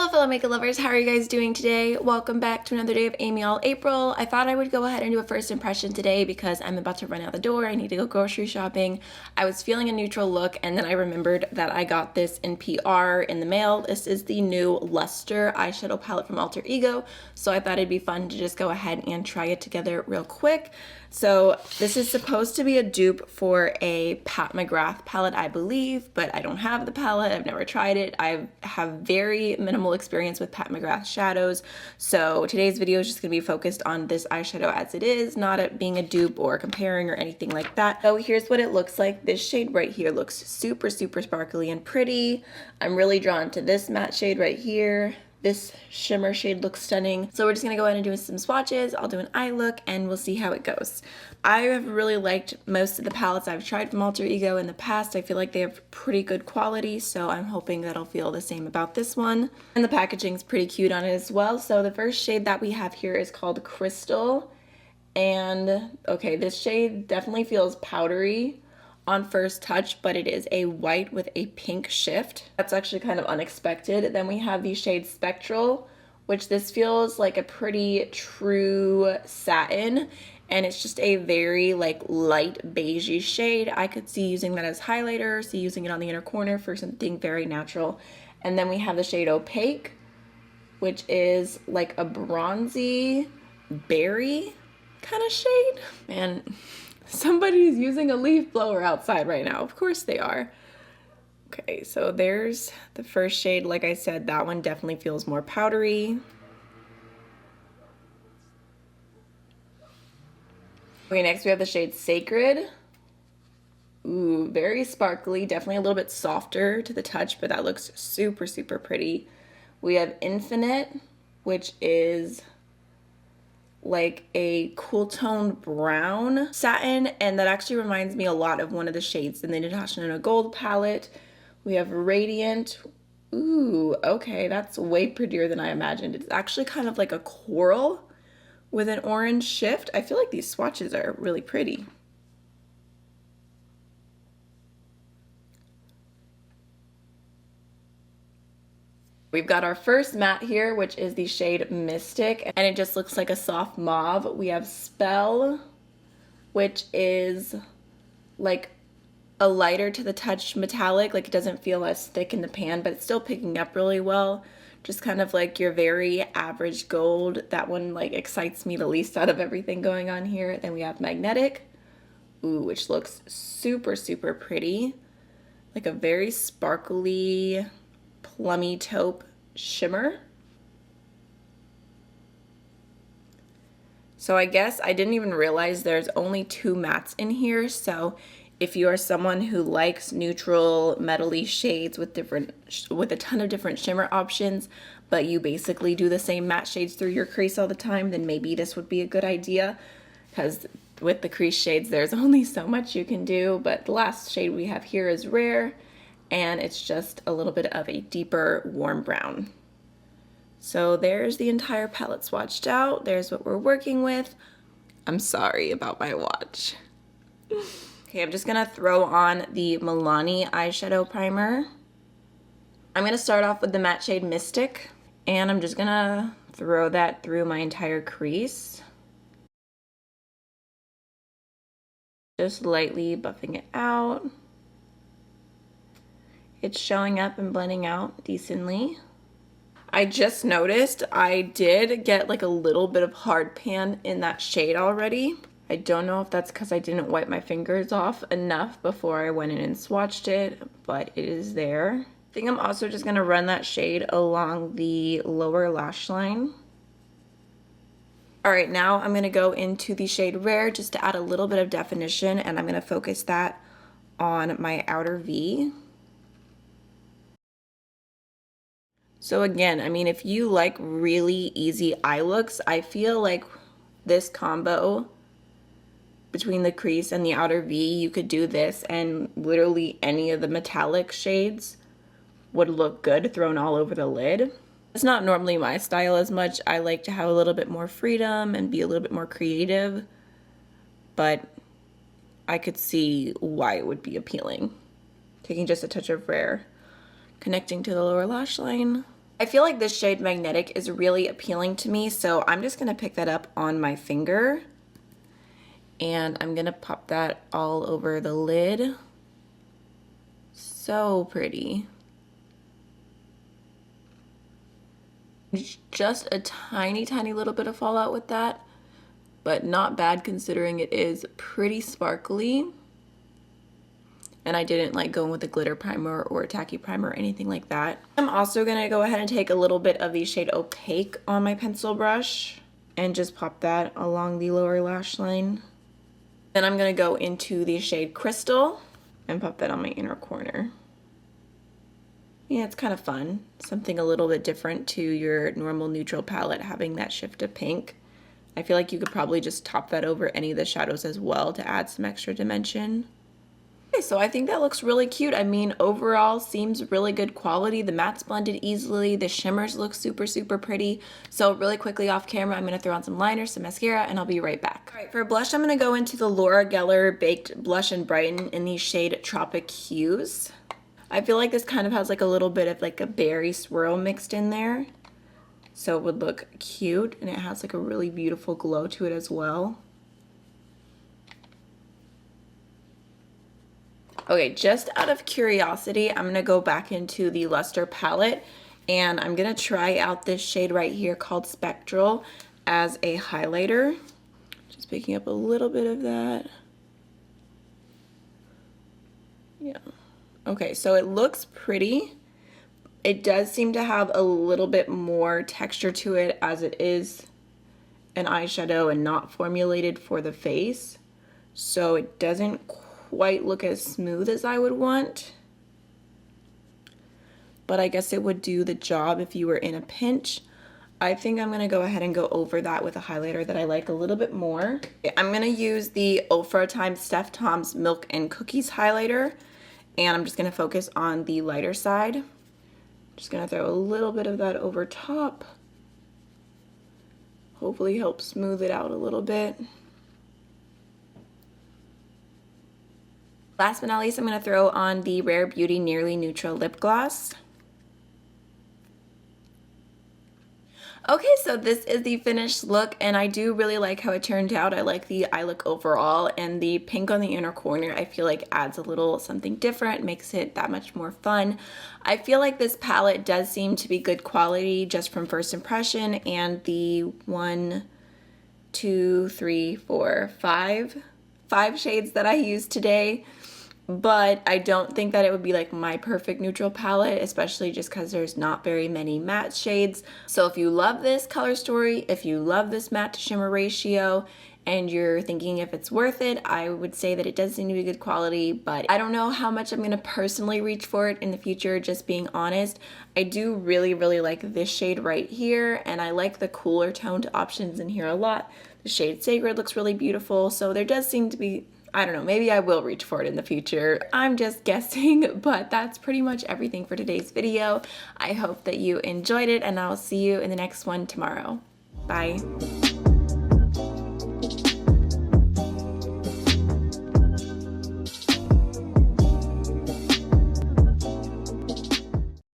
Hello fellow makeup lovers, how are you guys doing today? Welcome back to another day of Amy All April. I thought I would go ahead and do a first impression today because I'm about to run out the door. I need to go grocery shopping. I was feeling a neutral look and then I remembered that I got this in PR in the mail. This is the new Luster eyeshadow palette from Alter Ego, so I thought it'd be fun to just go ahead and try it together real quick. So this is supposed to be a dupe for a Pat McGrath palette, I believe, but I don't have the palette. I've never tried it. I have very minimal experience with Pat McGrath shadows, so today's video is just going to be focused on this eyeshadow as it is, not it being a dupe or comparing or anything like that. So here's what it looks like. This shade right here looks super sparkly and pretty. I'm really drawn to this matte shade right here. This shimmer shade looks stunning. So we're just gonna go ahead and do some swatches. I'll do an eye look and we'll see how it goes. I have really liked most of the palettes I've tried from Alter Ego in the past. I feel like they have pretty good quality, so I'm hoping that I'll feel the same about this one. And the packaging's pretty cute on it as well. So the first shade that we have here is called Crystal. And okay, this shade definitely feels powdery on first touch, but it is a white with a pink shift. That's actually kind of unexpected. Then we have the shade Spectral, which this feels like a pretty true satin, and it's just a very like light beigey shade. I could see using that as highlighter, see using it on the inner corner for something very natural. And then we have the shade Opaque, which is like a bronzy berry kind of shade. And somebody's using a leaf blower outside right now. Of course they are. Okay, so there's the first shade. Like I said, that one definitely feels more powdery. Okay, next we have the shade Sacred. Ooh, very sparkly, definitely a little bit softer to the touch, but that looks super pretty. We have Infinite, which is like a cool toned brown satin, and that actually reminds me a lot of one of the shades in the Natasha Denona Gold palette. We have Radiant. Ooh, okay, that's way prettier than I imagined. It's actually kind of like a coral with an orange shift. I feel like these swatches are really pretty. We've got our first matte here, which is the shade Mystic, and it just looks like a soft mauve. We have Spell, which is like a lighter to the touch metallic, like it doesn't feel as thick in the pan, but it's still picking up really well. Just kind of like your very average gold. That one like excites me the least out of everything going on here. Then we have Magnetic, ooh, which looks super pretty. Like a very sparkly, plummy taupe shimmer. So I guess I didn't even realize there's only two mattes in here. So if you are someone who likes neutral metally shades with a ton of different shimmer options, but you basically do the same matte shades through your crease all the time, then maybe this would be a good idea, because with the crease shades there's only so much you can do. But the last shade we have here is Rare, and it's just a little bit of a deeper warm brown. So there's the entire palette swatched out. There's what we're working with. I'm sorry about my watch. Okay, I'm just gonna throw on the Milani eyeshadow primer. I'm gonna start off with the matte shade Mystic, and I'm just gonna throw that through my entire crease. Just lightly buffing it out. It's showing up and blending out decently. I just noticed I did get like a little bit of hard pan in that shade already. I don't know if that's because I didn't wipe my fingers off enough before I went in and swatched it, but it is there. I think I'm also just gonna run that shade along the lower lash line. All right, now I'm gonna go into the shade Rare just to add a little bit of definition, and I'm gonna focus that on my outer V. So again, I mean, if you like really easy eye looks, I feel like this combo between the crease and the outer V, you could do this and literally any of the metallic shades would look good thrown all over the lid. It's not normally my style as much. I like to have a little bit more freedom and be a little bit more creative, but I could see why it would be appealing. Taking just a touch of Rare, connecting to the lower lash line. I feel like this shade Magnetic is really appealing to me, so I'm just gonna pick that up on my finger and I'm gonna pop that all over the lid. So pretty. Just a tiny, tiny little bit of fallout with that, but not bad considering it is pretty sparkly. And I didn't like going with a glitter primer or a tacky primer or anything like that. I'm also gonna go ahead and take a little bit of the shade Opaque on my pencil brush and just pop that along the lower lash line. Then I'm gonna go into the shade Crystal and pop that on my inner corner. Yeah, it's kind of fun. Something a little bit different to your normal neutral palette, having that shift of pink. I feel like you could probably just top that over any of the shadows as well to add some extra dimension. Okay, so I think that looks really cute. I mean, overall seems really good quality. The mattes blended easily. The shimmers look super, super pretty. So really quickly off camera, I'm gonna throw on some liner, some mascara, and I'll be right back. All right, for blush, I'm gonna go into the Laura Geller Baked Blush and Brighten in the shade Tropic Hues. I feel like this kind of has like a little bit of like a berry swirl mixed in there. So it would look cute, and it has like a really beautiful glow to it as well. Okay, just out of curiosity, I'm gonna go back into the Luster palette and I'm gonna try out this shade right here called Spectral as a highlighter. Just picking up a little bit of that. Yeah. Okay, so it looks pretty. It does seem to have a little bit more texture to it as it is an eyeshadow and not formulated for the face. So it doesn't quite look as smooth as I would want, but I guess it would do the job if you were in a pinch. I think I'm gonna go ahead and go over that with a highlighter that I like a little bit more. I'm gonna use the Ofra x Steph Tom's Milk and Cookies highlighter, and I'm just gonna focus on the lighter side. Just gonna throw a little bit of that over top. Hopefully help smooth it out a little bit. Last but not least, I'm going to throw on the Rare Beauty Nearly Neutral Lip Gloss. Okay, so this is the finished look, and I do really like how it turned out. I like the eye look overall, and the pink on the inner corner I feel like adds a little something different, makes it that much more fun. I feel like this palette does seem to be good quality just from first impression, and the 1, 2, 3, 4, 5 shades that I used today. But I don't think that it would be like my perfect neutral palette, especially just because there's not very many matte shades. So if you love this color story, if you love this matte to shimmer ratio, and you're thinking if it's worth it, I would say that it does seem to be good quality, but I don't know how much I'm going to personally reach for it in the future, just being honest. I do really, really like this shade right here, and I like the cooler toned options in here a lot. The shade Sacred looks really beautiful, so there does seem to be, I don't know, maybe I will reach for it in the future. I'm just guessing, but that's pretty much everything for today's video. I hope that you enjoyed it, and I'll see you in the next one tomorrow. Bye.